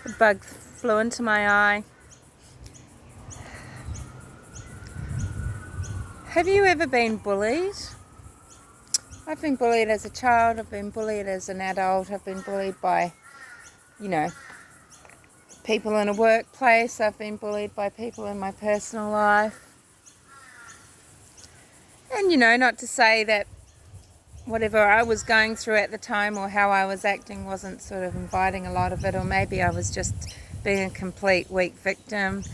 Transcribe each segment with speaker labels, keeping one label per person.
Speaker 1: A bug flew into my eye. Have you ever been bullied? I've been bullied as a child, I've been bullied as an adult, I've been bullied by, people in a workplace, I've been bullied by people in my personal life. And, not to say that whatever I was going through at the time or how I was acting wasn't sort of inviting a lot of it, or maybe I was just being a complete weak victim,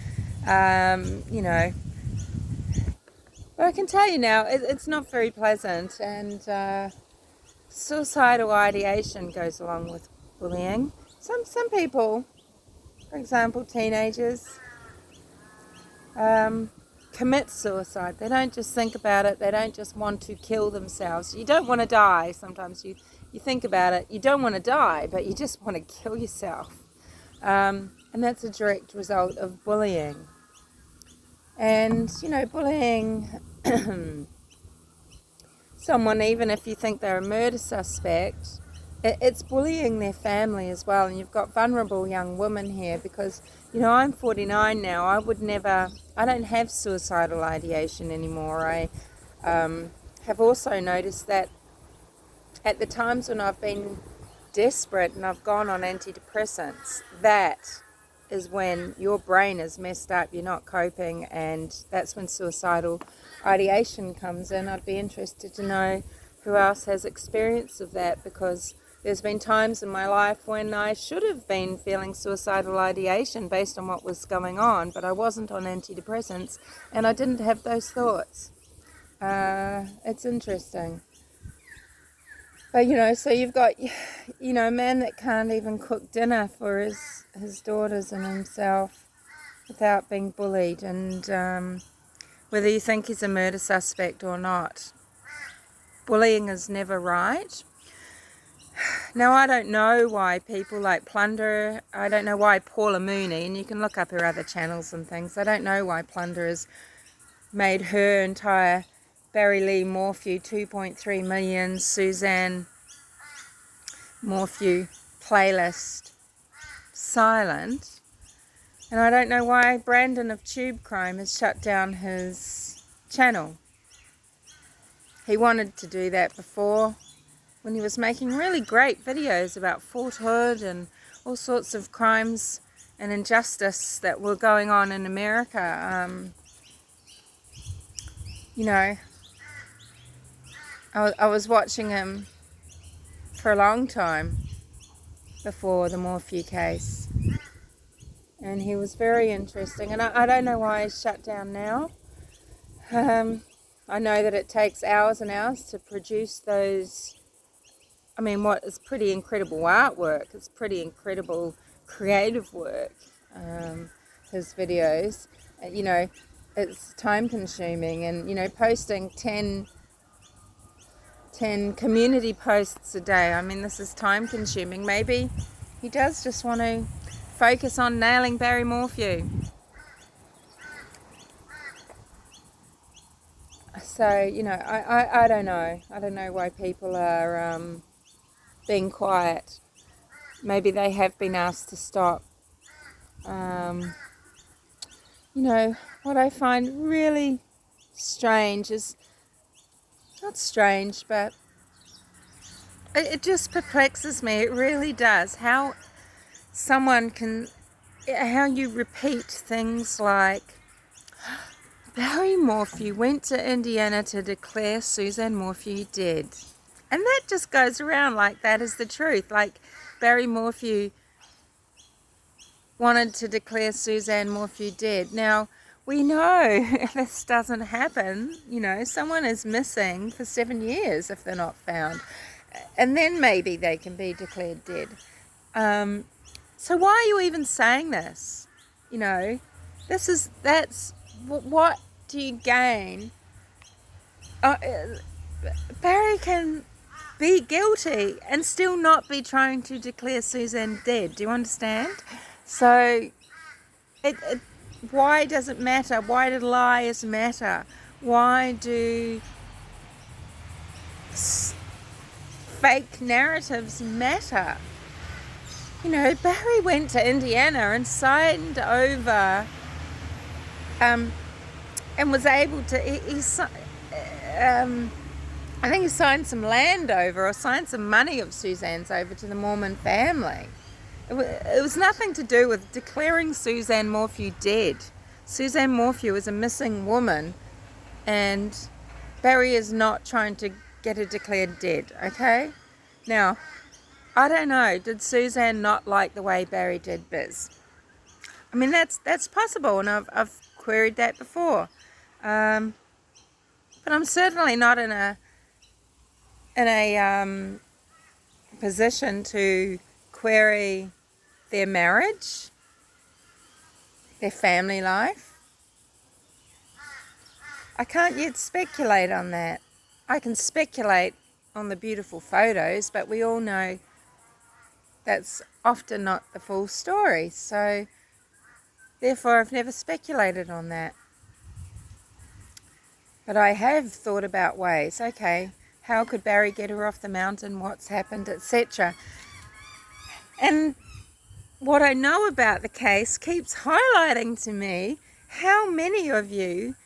Speaker 1: But I can tell you now, it's not very pleasant, and suicidal ideation goes along with bullying. Some people, for example, teenagers, commit suicide. They don't just think about it. They don't just want to kill themselves. You don't want to die. Sometimes you think about it. You don't want to die, but you just want to kill yourself. And that's a direct result of bullying. And, bullying someone, even if you think they're a murder suspect, it's bullying their family as well. And you've got vulnerable young women here because, I'm 49 now. I don't have suicidal ideation anymore. I have also noticed that at the times when I've been desperate and I've gone on antidepressants, that is when your brain is messed up, you're not coping, and that's when suicidal ideation comes in. I'd be interested to know who else has experience of that, because there's been times in my life when I should have been feeling suicidal ideation based on what was going on, but I wasn't on antidepressants and I didn't have those thoughts. It's interesting. But, so you've got, a man that can't even cook dinner for his daughters and himself without being bullied. And whether you think he's a murder suspect or not, bullying is never right. Now, I don't know why people like Plunder, I don't know why Paula Mooney, and you can look up her other channels and things, I don't know why Plunder has made her entire Barry Lee Morphew 2.3 million Suzanne Morphew playlist silent. And I don't know why Brandon of Tube Crime has shut down his channel. He wanted to do that before when he was making really great videos about Fort Hood and all sorts of crimes and injustice that were going on in America. I was watching him for a long time before the Morphew case, and he was very interesting, and I don't know why he's shut down now. I know that it takes hours and hours to produce those, what is pretty incredible artwork. It's pretty incredible creative work, his videos. It's time consuming, and posting 10 community posts a day, this is time consuming. Maybe he does just want to focus on nailing Barry Morphew. So, I don't know. I don't know why people are being quiet. Maybe they have been asked to stop. What I find really strange is, not strange, but it just perplexes me. It really does. How you repeat things like, Barry Morphew went to Indiana to declare Suzanne Morphew dead. And that just goes around like that is the truth. Like Barry Morphew wanted to declare Suzanne Morphew dead. Now, we know this doesn't happen. Someone is missing for 7 years if they're not found. And then maybe they can be declared dead. So why are you even saying this? What do you gain? Barry can be guilty and still not be trying to declare Suzanne dead. Do you understand? So, why does it matter? Why do lies matter? Why do fake narratives matter? Barry went to Indiana and signed over, and was able to, I think he signed some land over, or signed some money of Suzanne's over to the Mormon family. It was nothing to do with declaring Suzanne Morphew dead. Suzanne Morphew is a missing woman, and Barry is not trying to get her declared dead, okay? Now, I don't know, did Suzanne not like the way Barry did biz? I mean, that's possible, and I've queried that before. But I'm certainly not in a position to query their marriage, their family life. I can't yet speculate on that. I can speculate on the beautiful photos, but we all know that's often not the full story. So therefore I've never speculated on that. But I have thought about ways, okay, how could Barry get her off the mountain, what's happened, etc. And what I know about the case keeps highlighting to me how many of you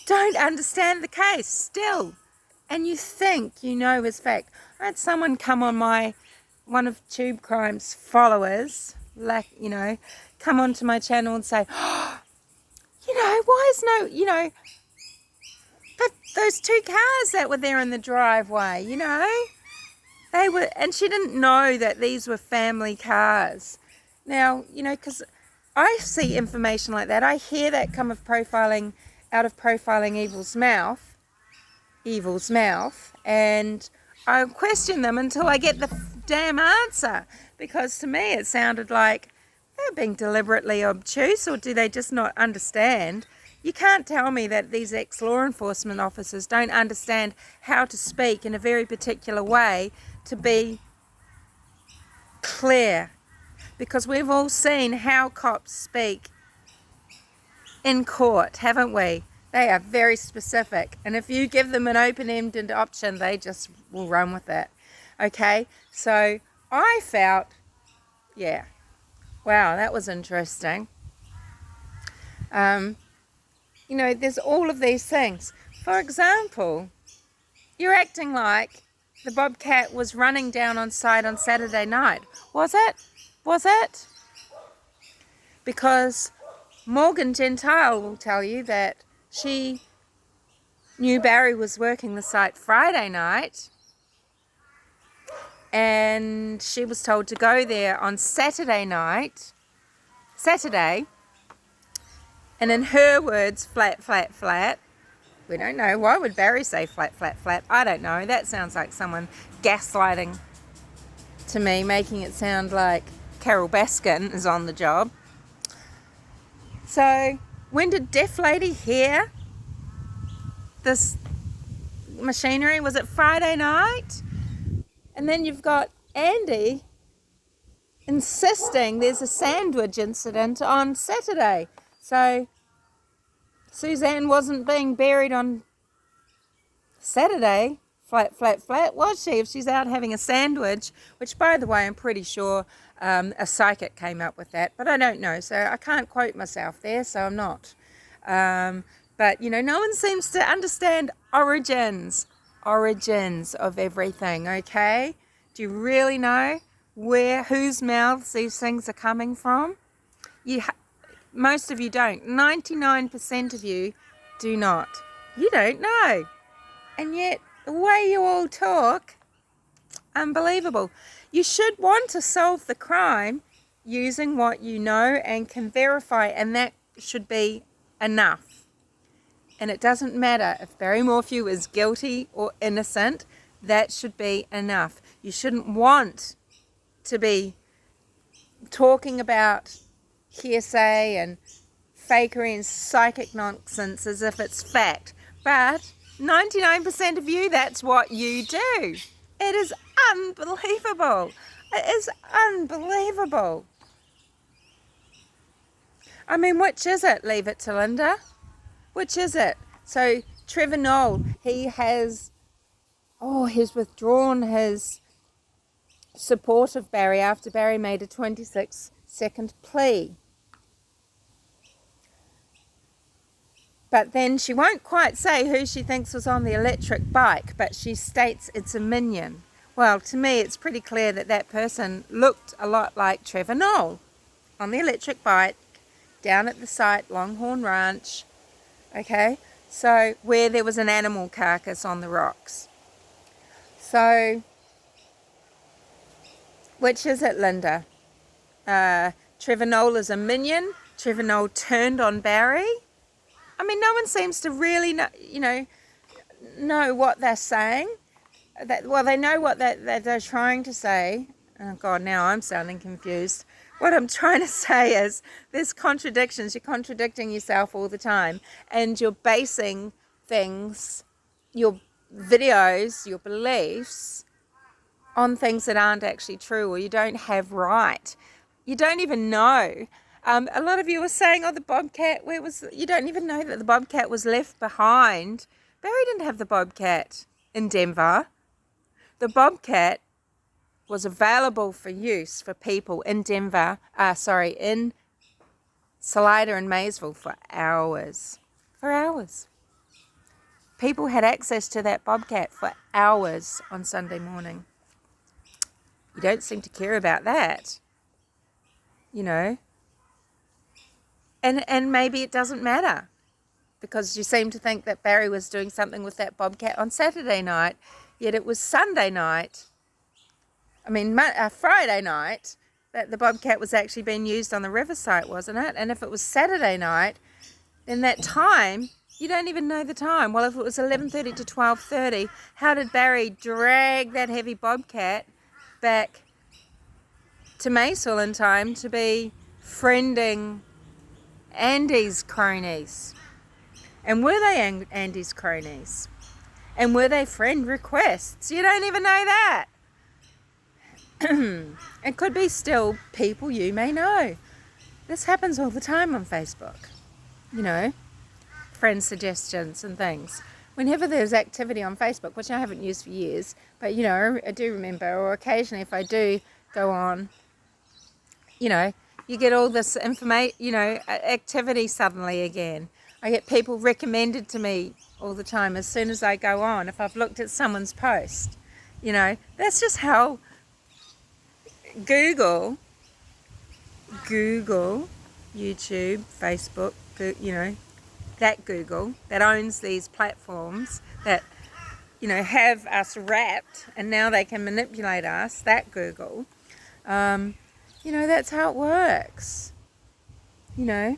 Speaker 1: don't understand the case still, and you think you know his fact. I had someone come on one of Tube Crime's followers, come onto my channel and say, why is but those two cars that were there in the driveway, they were, and she didn't know that these were family cars. Now, because I see information like that, I hear that come out of profiling evil's mouth, and I question them until I get the damn answer, because to me it sounded like they're being deliberately obtuse, or do they just not understand? You can't tell me that these ex-law enforcement officers don't understand how to speak in a very particular way to be clear, because we've all seen how cops speak in court, haven't we? They are very specific, and if you give them an open-ended option, they just will run with it. Okay, so I felt, wow, that was interesting. There's all of these things. For example, you're acting like the Bobcat was running down on site on Saturday night. Was it? Because Morgan Gentile will tell you that she knew Barry was working the site Friday night, and she was told to go there on Saturday, and in her words, flat, flat, flat. We don't know. Why would Barry say flat, flat, flat? I don't know. That sounds like someone gaslighting to me, making it sound like Carol Baskin is on the job. So when did Deaf Lady hear this machinery? Was it Friday night? And then you've got Andy insisting there's a sandwich incident on Saturday. So Suzanne wasn't being buried on Saturday, flat, flat, flat, was she? If she's out having a sandwich, which, by the way, I'm pretty sure a psychic came up with that, but I don't know, so I can't quote myself there, so I'm not. But, no one seems to understand origins of everything, okay? Do you really know whose mouths these things are coming from? Most of you don't. 99% of you do not. You don't know. And yet, the way you all talk, unbelievable. You should want to solve the crime using what you know and can verify, and that should be enough. And it doesn't matter if Barry Morphew is guilty or innocent, that should be enough. You shouldn't want to be talking about hearsay and fakery and psychic nonsense as if it's fact. But 99% of you, that's what you do. It is unbelievable. It is unbelievable. I mean, which is it? Leave it to Linda. Which is it? So Trevor Noel, he's withdrawn his support of Barry after Barry made a 26-second plea. But then she won't quite say who she thinks was on the electric bike, but she states it's a minion. Well, to me, it's pretty clear that that person looked a lot like Trevor Noel on the electric bike down at the site, Longhorn Ranch, okay? So, where there was an animal carcass on the rocks. So, which is it, Linda? Trevor Noel is a minion. Trevor Noel turned on Barry. I mean, no one seems to really know what they're saying. Well, they know what they're trying to say. Oh, God, now I'm sounding confused. What I'm trying to say is there's contradictions. You're contradicting yourself all the time. And you're basing things, your videos, your beliefs, on things that aren't actually true or you don't have right. You don't even know. A lot of you were saying, oh, the bobcat, where was... You don't even know that the bobcat was left behind. Barry didn't have the bobcat in Denver. The bobcat was available for use for people in Denver, in Salida and Maysville for hours. For hours. People had access to that bobcat for hours on Sunday morning. You don't seem to care about that, you know. And maybe it doesn't matter because you seem to think that Barry was doing something with that bobcat on Saturday night, yet it was Sunday night, Friday night, that the bobcat was actually being used on the river site, wasn't it? And if it was Saturday night, then that time, you don't even know the time. Well, if it was 11:30 to 12:30, how did Barry drag that heavy bobcat back to Maysville in time to be friending Andy's cronies? And were they Andy's cronies? And were they friend requests? You don't even know that. It could be still people you may know. This happens all the time on Facebook. You know, friend suggestions and things. Whenever there's activity on Facebook, which I haven't used for years, but, you know, I do remember, or occasionally if I do go on, you know, you get all this activity suddenly again. I get people recommended to me all the time as soon as I go on, if I've looked at someone's post. You know, that's just how Google, YouTube, Facebook, you know, that Google that owns these platforms that, you know, have us wrapped and now they can manipulate us, that Google, you know, that's how it works, you know.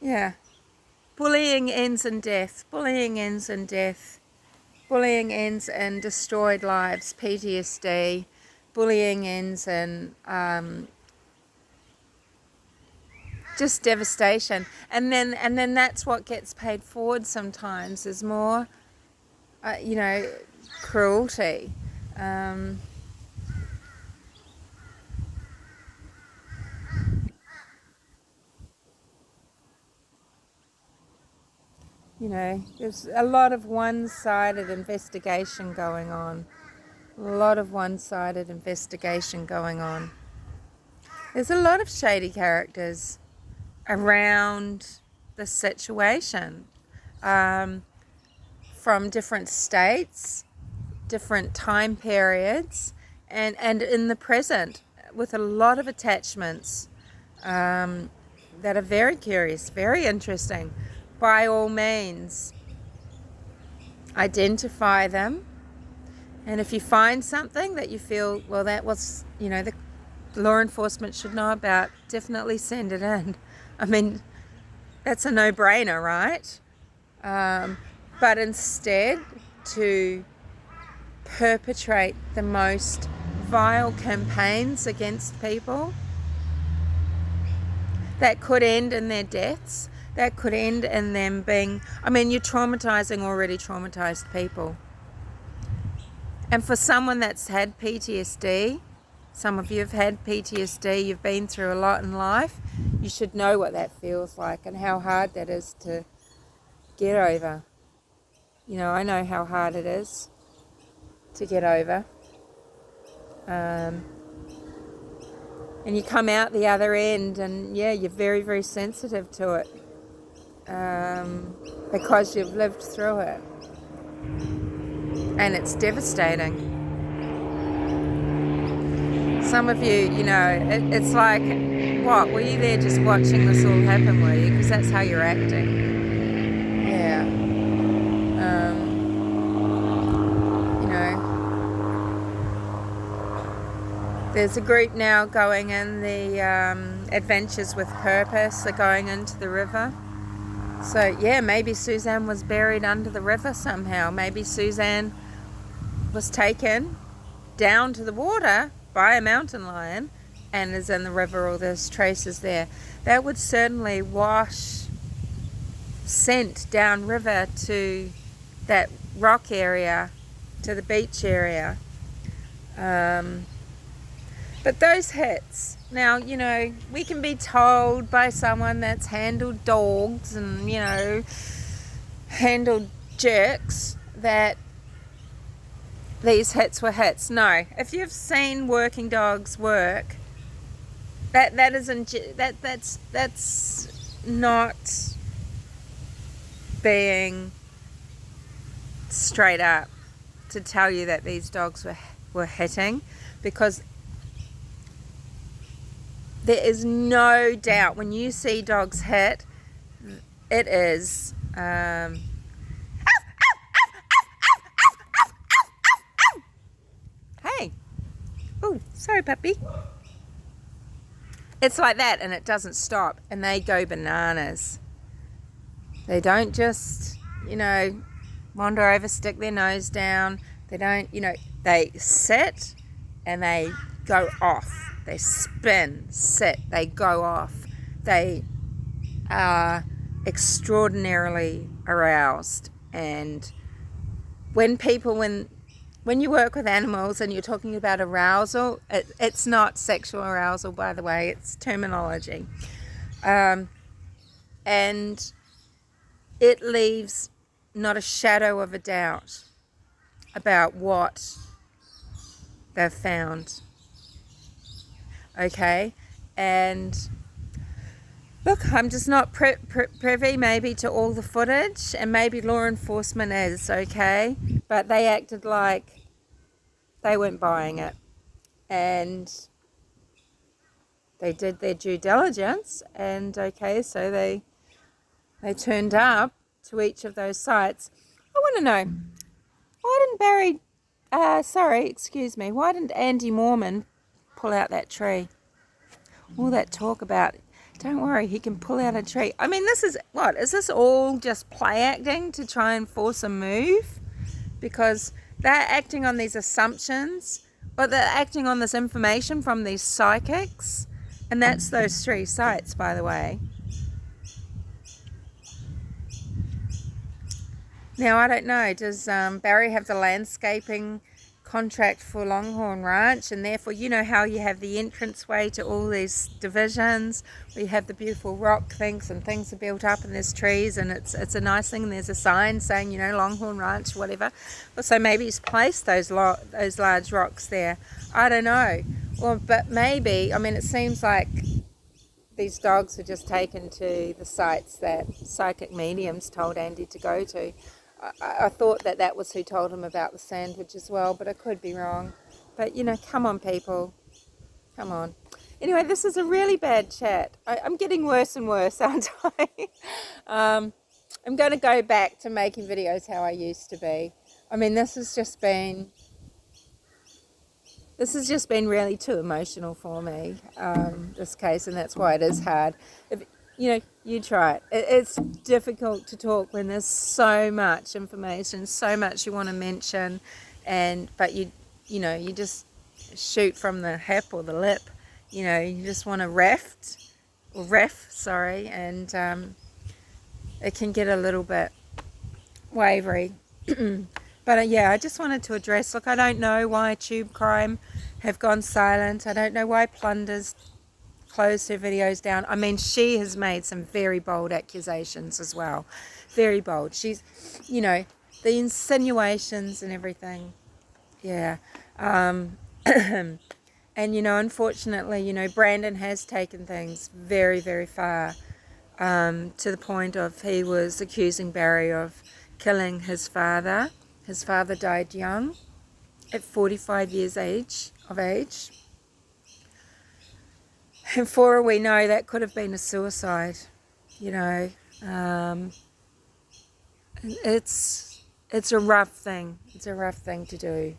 Speaker 1: Yeah. Bullying ends in death. Bullying ends in death. Bullying ends in destroyed lives, PTSD. Bullying ends in just devastation. And then that's what gets paid forward sometimes is more, you know, cruelty. You know, there's a lot of one-sided investigation going on. A lot of one-sided investigation going on. There's a lot of shady characters around the situation, from different states, different time periods, and in the present, with a lot of attachments that are very curious, very interesting. By all means, identify them. And if you find something that you feel, well, that was, you know, the law enforcement should know about, definitely send it in. I mean, that's a no-brainer, right? But instead, to perpetrate the most vile campaigns against people that could end in their deaths, that could end in them being, I mean, you're traumatizing already traumatized people. And for someone that's had PTSD, some of you have had PTSD, you've been through a lot in life, you should know what that feels like and how hard that is to get over. You know, I know how hard it is to get over. And you come out the other end and, yeah, you're very, very sensitive to it because you've lived through it. And it's devastating. Some of you, you know, it's like, what, were you there just watching this all happen, were you? Because that's how you're acting. Yeah. You know, there's a group now going in the Adventures with Purpose. They're going into the river. So, yeah, maybe Suzanne was buried under the river somehow. Maybe Suzanne was taken down to the water by a mountain lion and is in the river, or there's traces there. That would certainly wash scent down river to that rock area, to the beach area. But those hits, now, you know, we can be told by someone that's handled dogs and, you know, handled jerks that these hits were hits. No, if you've seen working dogs work, that's not being straight up to tell you that these dogs were hitting, because there is no doubt when you see dogs hit, it is hey, oh, sorry puppy. It's like that, and it doesn't stop, and they go bananas. They don't just, you know, wander over, stick their nose down. They don't, you know, they sit and they go off. They spin, sit, they go off. They are extraordinarily aroused. And when you work with animals and you're talking about arousal, it's not sexual arousal, by the way, it's terminology. And it leaves not a shadow of a doubt about what they've found. Okay? And look, I'm just not privy maybe to all the footage, and maybe law enforcement is, okay? But they acted like they weren't buying it. And they did their due diligence, and okay, so they turned up to each of those sites. I want to know, why didn't Andy Mormon pull out that tree? All that talk about, don't worry, he can pull out a tree. I mean, is this all just play acting to try and force a move? Because they're acting on these assumptions, but they're acting on this information from these psychics, and that's those 3 sites, by the way. Now, I don't know, does Barry have the landscaping contract for Longhorn Ranch, and therefore, you know how you have the entranceway to all these divisions, where you have the beautiful rock things, and things are built up, and there's trees, and it's a nice thing, and there's a sign saying, you know, Longhorn Ranch, whatever. Well, so maybe he's placed those large rocks there. I don't know. Well, but maybe, I mean, it seems like these dogs were just taken to the sites that psychic mediums told Andy to go to. I thought that was who told him about the sandwich as well, but I could be wrong. But, you know, come on, people. Come on. Anyway, this is a really bad chat. I'm getting worse and worse, aren't I? I'm going to go back to making videos how I used to be. I mean, this has just been really too emotional for me, this case, and that's why it is hard. You know, you try it. It's difficult to talk when there's so much information, so much you want to mention, but you just shoot from the hip or the lip. You know, you just want to ref, and it can get a little bit wavery. But yeah, I just wanted to address, look, I don't know why Tube Crime have gone silent. I don't know why Plunders closed her videos down. I mean, she has made some very bold accusations as well. Very bold. She's, you know, the insinuations and everything. Yeah. And, unfortunately, Brandon has taken things very, very far, to the point of he was accusing Barry of killing his father. His father died young, at 45 years of age. And for all we know, that could have been a suicide, It's a rough thing. It's a rough thing to do.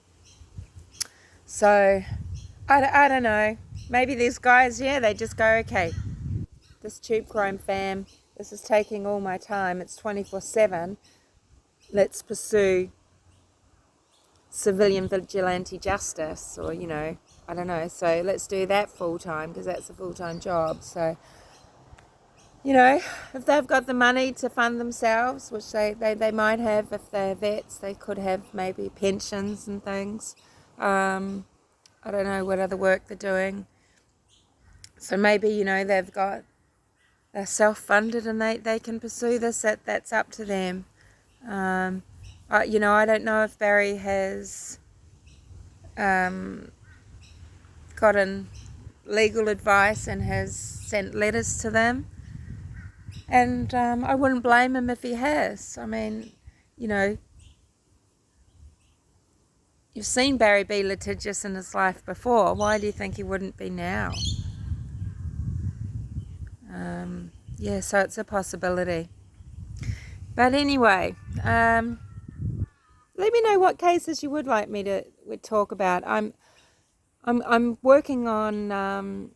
Speaker 1: So, I don't know. Maybe these guys, they just go, okay, this Tube Crime fam, this is taking all my time. It's 24/7. Let's pursue civilian vigilante justice, or, I don't know. So let's do that full time, because that's a full-time job. So, if they've got the money to fund themselves, which they might have if they're vets, they could have maybe pensions and things. I don't know what other work they're doing. So maybe, they're self-funded and they can pursue this. That's up to them. I don't know if Barry has gotten legal advice and has sent letters to them. And I wouldn't blame him if he has. I mean, you've seen Barry be litigious in his life before. Why do you think he wouldn't be now? So it's a possibility. But anyway, let me know what cases you would like me to talk about. I'm working on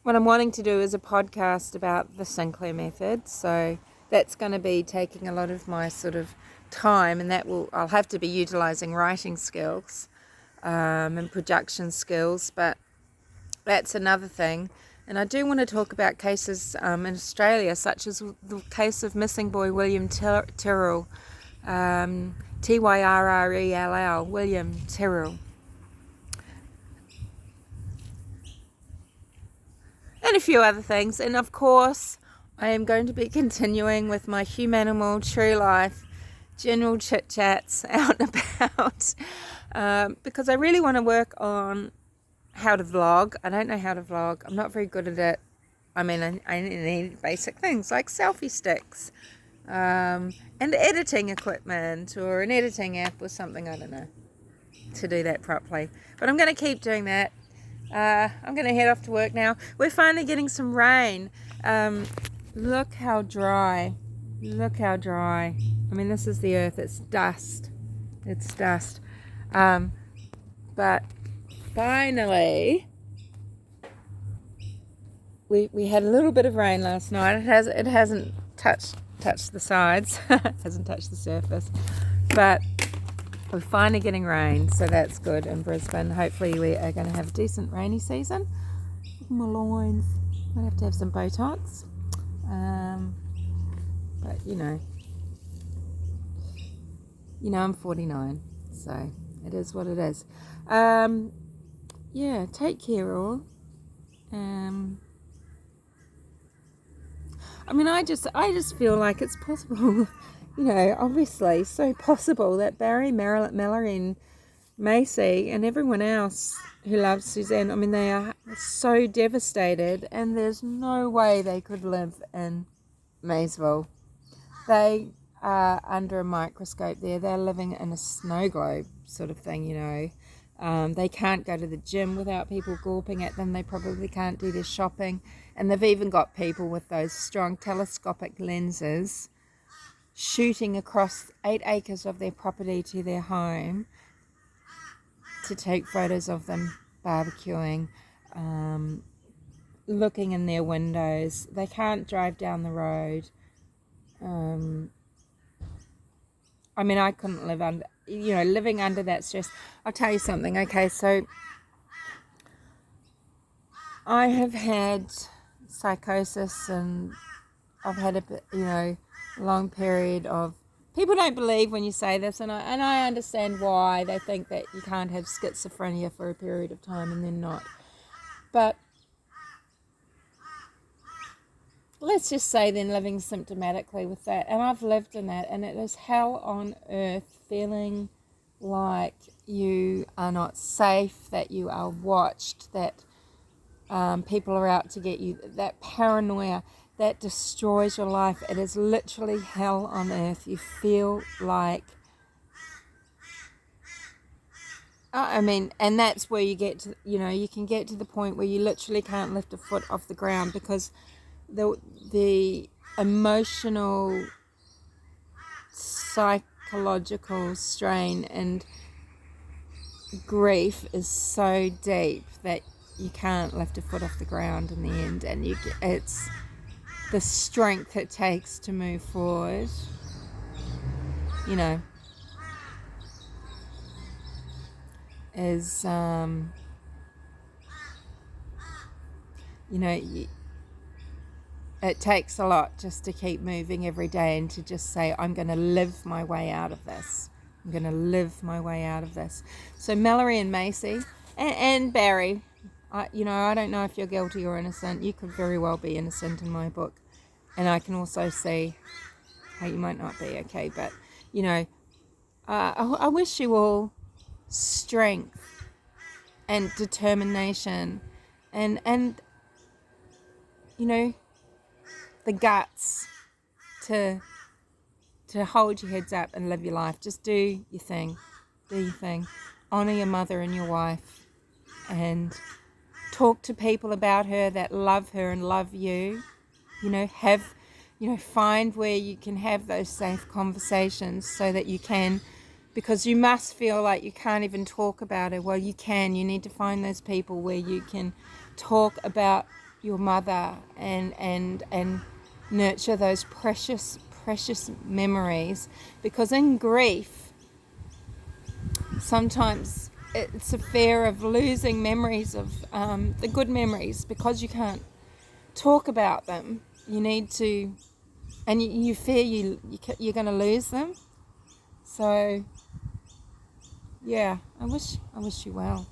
Speaker 1: what I'm wanting to do is a podcast about the Sinclair method. So that's going to be taking a lot of my sort of time, and I'll have to be utilizing writing skills and production skills, but that's another thing. And I do want to talk about cases in Australia, such as the case of missing boy William Tyrrell, Tyrrell, William Tyrrell. And a few other things. And of course, I am going to be continuing with my humanimal, true life, general chit-chats out and about, because I really want to work on how to vlog. I don't know how to vlog. I'm not very good at it. I mean, I need basic things like selfie sticks, and editing equipment, or an editing app or something, I don't know, to do that properly. But I'm going to keep doing that. I'm going to head off to work now. We're finally getting some rain. Look how dry. Look how dry. I mean, this is the earth. It's dust. It's dust. But finally, we had a little bit of rain last night. It hasn't touched the sides. It hasn't touched the surface. But we're finally getting rain, so that's good in Brisbane. Hopefully we are going to have a decent rainy season. My loins. Might have to have some Botox. But I'm 49, so it is what it is. Take care all. I mean, I just feel like it's possible, obviously so possible that Barry, Mallory and Macy and everyone else who loves Suzanne, I mean, they are so devastated, and there's no way they could live in Maysville. They are under a microscope there. They're living in a snow globe sort of thing, They can't go to the gym without people gawping at them. They probably can't do their shopping. And they've even got people with those strong telescopic lenses shooting across 8 acres of their property to their home to take photos of them barbecuing, looking in their windows. They can't drive down the road. I mean, I couldn't live living under that stress. I'll tell you something. Okay, so I have had psychosis, and I've had a long period of, people don't believe when you say this, and I understand why. They think that you can't have schizophrenia for a period of time and then not. But let's just say then living symptomatically with that, and I've lived in that, and it is hell on earth, feeling like you are not safe, that you are watched, that people are out to get you, that paranoia that destroys your life. It is literally hell on earth. You feel like, and that's where you get to, you can get to the point where you literally can't lift a foot off the ground, because the emotional, psychological strain and grief is so deep that you can't lift a foot off the ground in the end, and it's the strength it takes to move forward, is it takes a lot just to keep moving every day, and to just say, I'm going to live my way out of this. I'm going to live my way out of this. So Mallory and Macy and Barry, I don't know if you're guilty or innocent. You could very well be innocent in my book. And I can also see how you might not be, okay? But, I wish you all strength and determination and the guts to hold your heads up and live your life. Just do your thing. Honor your mother and your wife, and talk to people about her that love her and love you. Find where you can have those safe conversations, so that you can, because you must feel like you can't even talk about it. Well, you can. You need to find those people where you can talk about your mother and nurture those precious memories, because in grief sometimes it's a fear of losing memories of the good memories, because you can't talk about them. You need to, and you fear you're going to lose them. So yeah, I wish you well.